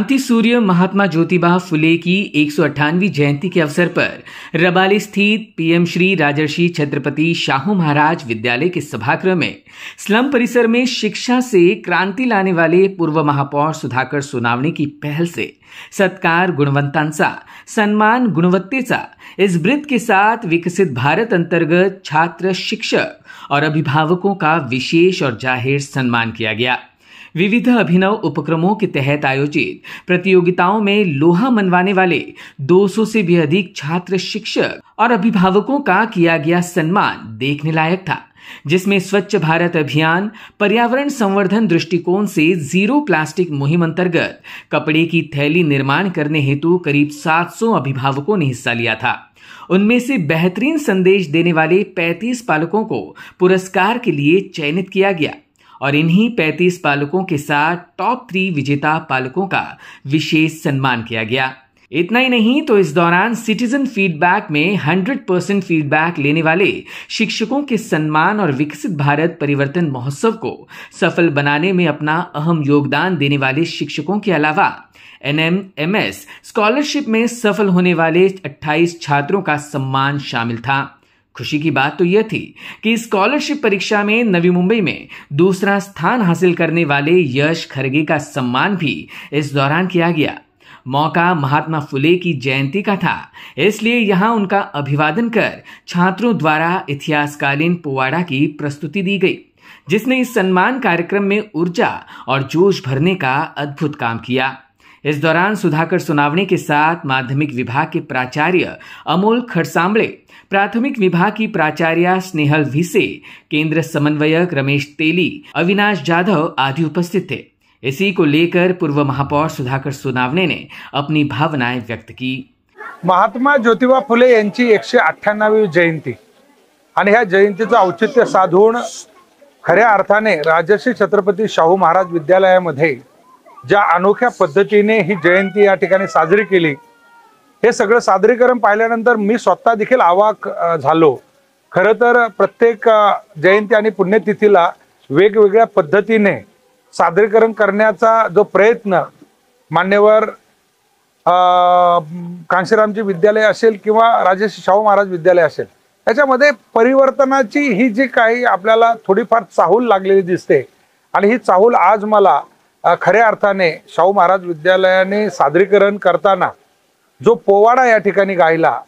क्रांति सूर्य महात्मा ज्योतिबा फुले की 198वीं जयंती के अवसर पर रबाली स्थित पीएम श्री राजर्षि छत्रपति शाहू महाराज विद्यालय के सभागृह में स्लम परिसर में शिक्षा से क्रांती लाने वाले पूर्व महापौर सुधाकर सोनावणे की पहल से सत्कार गुणवंतांचा सन्मान गुणवत्तेचा इस वृत्त के साथ विकसित भारत अंतर्गत छात्र शिक्षक और अभिभावकों का विशेष और जाहिर सम्मान किया गया। विविध अभिनव उपक्रमों के तहत आयोजित प्रतियोगिताओं में लोहा मनवाने वाले 200 से भी अधिक छात्र शिक्षक और अभिभावकों का किया गया सम्मान देखने लायक था, जिसमें स्वच्छ भारत अभियान पर्यावरण संवर्धन दृष्टिकोण से जीरो प्लास्टिक मुहिम अंतर्गत कपड़े की थैली निर्माण करने हेतु करीब 700 अभिभावकों ने हिस्सा लिया था। उनमें से बेहतरीन संदेश देने वाले 35 पालकों को पुरस्कार के लिए चयनित किया गया और इन्हीं 35 पालकों के साथ टॉप 3 विजेता पालकों का विशेष सम्मान किया गया। इतना ही नहीं तो इस दौरान सिटीजन फीडबैक में 100% फीडबैक लेने वाले शिक्षकों के सम्मान और विकसित भारत परिवर्तन महोत्सव को सफल बनाने में अपना अहम योगदान देने वाले शिक्षकों के अलावा NMMS स्कॉलरशिप में सफल होने वाले 28 छात्रों का सम्मान शामिल था। खुशी की बात तो यह थी कि स्कॉलरशिप परीक्षा में नवी मुंबई में दूसरा स्थान हासिल करने वाले यश खरगे का सम्मान भी इस दौरान किया गया। मौका महात्मा फुले की जयंती का था, इसलिए यहां उनका अभिवादन कर छात्रों द्वारा इतिहासकालीन पोवाड़ा की प्रस्तुति दी गई, जिसने इस सम्मान कार्यक्रम में ऊर्जा और जोश भरने का अद्भुत काम किया। इस दौरान सुधाकर सोनावणे के साथ माध्यमिक विभाग के प्राचार्य अमोल खड़सांबळे, प्राथमिक विभाग की प्राचार्य स्नेहल भिसे, केंद्र समन्वयक रमेश तेली, अविनाश जाधव आदि उपस्थित थे। इसी को लेकर पूर्व महापौर सुधाकर सोनावणे ने अपनी भावनाएं व्यक्त की। महात्मा ज्योतिबा फुले यांची 198वी जयंती आणि ह्या जयंतीचं औचित्य साधून खऱ्या अर्थाने राजर्षी छत्रपती शाहू महाराज विद्यालयामध्ये ज्या अनोख्या पद्धतीने ही जयंती या ठिकाणी साजरी केली, हे सगळं सादरीकरण पाहिल्यानंतर मी स्वतः देखील अवाक झालो। खरं तर प्रत्येक जयंती आणि पुण्यतिथीला वेगवेगळ्या पद्धतीने सादरीकरण करण्याचा जो प्रयत्न मान्यवर कांशीरामजी विद्यालय असेल किंवा राजर्षी शाहू महाराज विद्यालय असेल, त्याच्यामध्ये परिवर्तनाची ही जी काही आपल्याला थोडीफार चाहूल लागलेली दिसते आणि ही चाहूल आज मला खऱ्या अर्थाने शाहू महाराज विद्यालयाने सादरीकरण करताना जो पोवाडा या ठिकाणी गायला,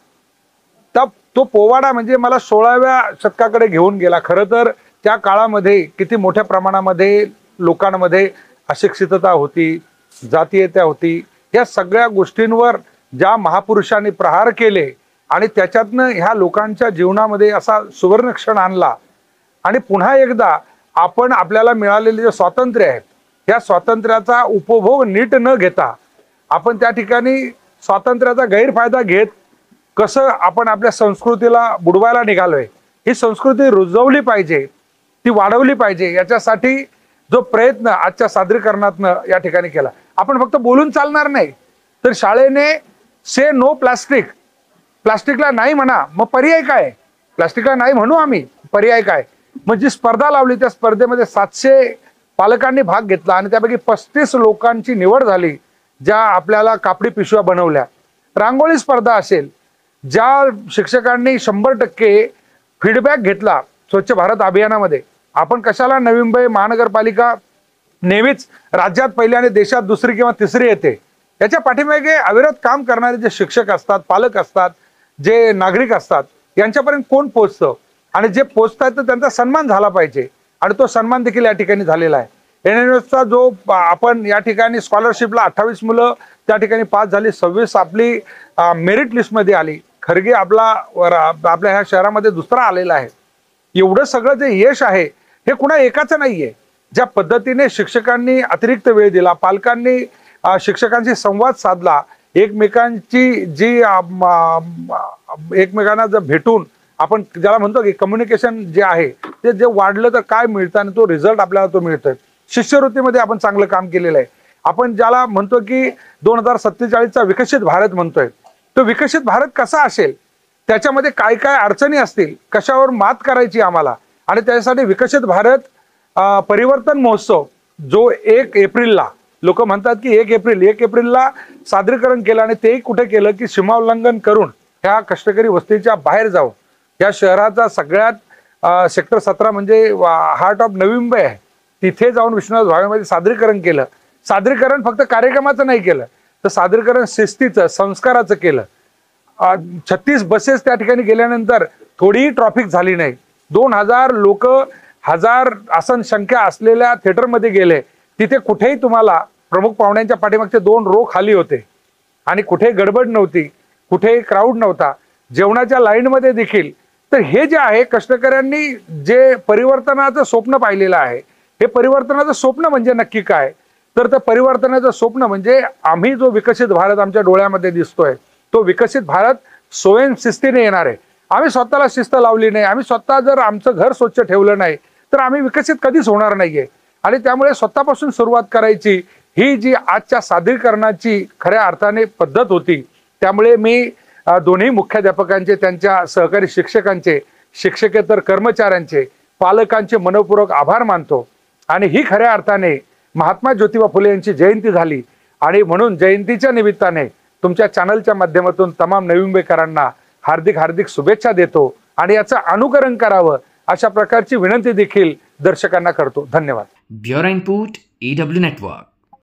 तो पोवाडा म्हणजे मला 16व्या शतकाकडे घेऊन गेला। खरं तर त्या काळामध्ये किती मोठ्या प्रमाणामध्ये लोकांमध्ये अशिक्षितता होती, जातीयता होती, या सगळ्या गोष्टींवर ज्या महापुरुषांनी प्रहार केले आणि त्याच्यातनं ह्या लोकांच्या जीवनामध्ये असा सुवर्ण क्षण आणला आणि पुन्हा एकदा आपण आपल्याला मिळालेले जे स्वातंत्र्य आहे, या स्वातंत्र्याचा उपभोग नीट न घेता आपण त्या ठिकाणी स्वातंत्र्याचा गैरफायदा घेत कसं आपण आपल्या संस्कृतीला बुडवायला निघालोय। ही संस्कृती रुजवली पाहिजे, ती वाढवली पाहिजे, याच्यासाठी जो प्रयत्न आजच्या सादरीकरणातनं या ठिकाणी केला। आपण फक्त बोलून चालणार नाही, तर शाळेने से नो प्लास्टिक, प्लास्टिकला नाही म्हणा, मग पर्याय काय? प्लास्टिकला नाही म्हणू आम्ही, पर्याय काय? मग जी स्पर्धा लावली त्या स्पर्धेमध्ये 700 पालकांनी भाग घेतला आणि त्यापैकी 35 लोकांची निवड झाली, ज्या आपल्याला कापडी पिशव्या बनवल्या। रांगोळी स्पर्धा असेल, ज्या शिक्षकांनी 100% फीडबॅक घेतला स्वच्छ भारत अभियानामध्ये। आपण कशाला नवी मुंबई महानगरपालिका नेहमीच राज्यात पहिली आणि देशात दुसरी किंवा तिसरी येते, याच्या पाठीमागे अविरत काम करणारे जे शिक्षक असतात, पालक असतात, जे नागरिक असतात, यांच्यापर्यंत कोण पोहोचतं आणि जे पोहोचतात तर त्यांचा सन्मान झाला पाहिजे आणि तो सन्मान देखील या ठिकाणी झालेला आहे। NMMSचा जो आपण या ठिकाणी स्कॉलरशिपला 28 मुलं त्या ठिकाणी पास झाली, 26 आपली मेरिट लिस्टमध्ये आली। खरगे आपल्या ह्या शहरामध्ये दुसरा आलेला आहे। एवढं सगळं जे यश आहे हे कुणा एकाचं नाहीये। ज्या पद्धतीने शिक्षकांनी अतिरिक्त वेळ दिला, पालकांनी शिक्षकांशी संवाद साधला, एकमेकांची जी एकमेकांना जर भेटून आपण ज्याला म्हणतो की कम्युनिकेशन जे आहे ते जे वाढलं तर काय मिळतं आणि तो रिझल्ट आपल्याला तो मिळतोय। शिष्यवृत्तीमध्ये आपण चांगलं काम केलेलं आहे। आपण ज्याला म्हणतो की 2047चा विकसित भारत म्हणतोय, तो विकसित भारत कसा असेल, त्याच्यामध्ये काय काय अडचणी असतील, कशावर मात करायची आम्हाला, आणि त्यासाठी विकसित भारत परिवर्तन महोत्सव जो 1 एप्रिलला लोक म्हणतात की 1 एप्रिलला सादरीकरण केलं आणि तेही कुठे केलं की सीमाउल्लंघन करून ह्या कष्टकरी वस्तीच्या बाहेर जाऊन या शहराचा सगळ्यात सेक्टर 17 म्हणजे हार्ट ऑफ नवी मुंबई आहे, तिथे जाऊन विश्वनाथ भावेमध्ये सादरीकरण केलं. सादरीकरण फक्त कार्यक्रमाचं नाही केलं तर सादरीकरण शिस्तीचं, संस्काराचं केलं. 36 बसेस त्या ठिकाणी गेल्यानंतर थोडीही ट्रॉफिक झाली नाही. 2000 लोक 1000 आसन संख्या असलेल्या थिएटरमध्ये गेले. तिथे कुठेही तुम्हाला प्रमुख पाहुण्यांच्या पाठीमागचे 2 रो खाली होते आणि कुठेही गडबड नव्हती, कुठेही क्राऊड नव्हता. जेवणाच्या लाईनमध्ये देखील. तर हे जे आहे कष्टकऱ्यांनी जे परिवर्तनाचं स्वप्न पाहिलेलं आहे, हे परिवर्तनाचं स्वप्न म्हणजे नक्की काय, तर त्या परिवर्तनाचं स्वप्न म्हणजे आम्ही जो विकसित भारत आमच्या डोळ्यामध्ये दिसतोय तो विकसित भारत स्वयंशिस्तीने येणार आहे. आम्ही स्वतःला शिस्त लावली नाही, आम्ही स्वतः जर आमचं घर स्वच्छ ठेवलं नाही तर आम्ही विकसित कधीच होणार नाहीये. आणि त्यामुळे स्वतःपासून सुरुवात करायची ही जी आजच्या सादरीकरणाची खऱ्या अर्थाने पद्धत होती. त्यामुळे मी दोन्ही मुख्याध्यापकांचे, त्यांच्या सहकारी शिक्षकांचे, शिक्षकेतर कर्मचाऱ्यांचे, पालकांचे मनपूर्वक आभार मानतो. आणि ही खऱ्या अर्थाने महात्मा ज्योतिबा फुले यांची जयंती झाली आणि म्हणून जयंतीच्या निमित्ताने तुमच्या चॅनलच्या माध्यमातून तमाम नवी मुंबईकरांना हार्दिक हार्दिक शुभेच्छा देतो आणि याचं अनुकरण करावं अशा प्रकारची विनंती देखील दर्शकांना करतो. धन्यवाद. Bureau report EW network.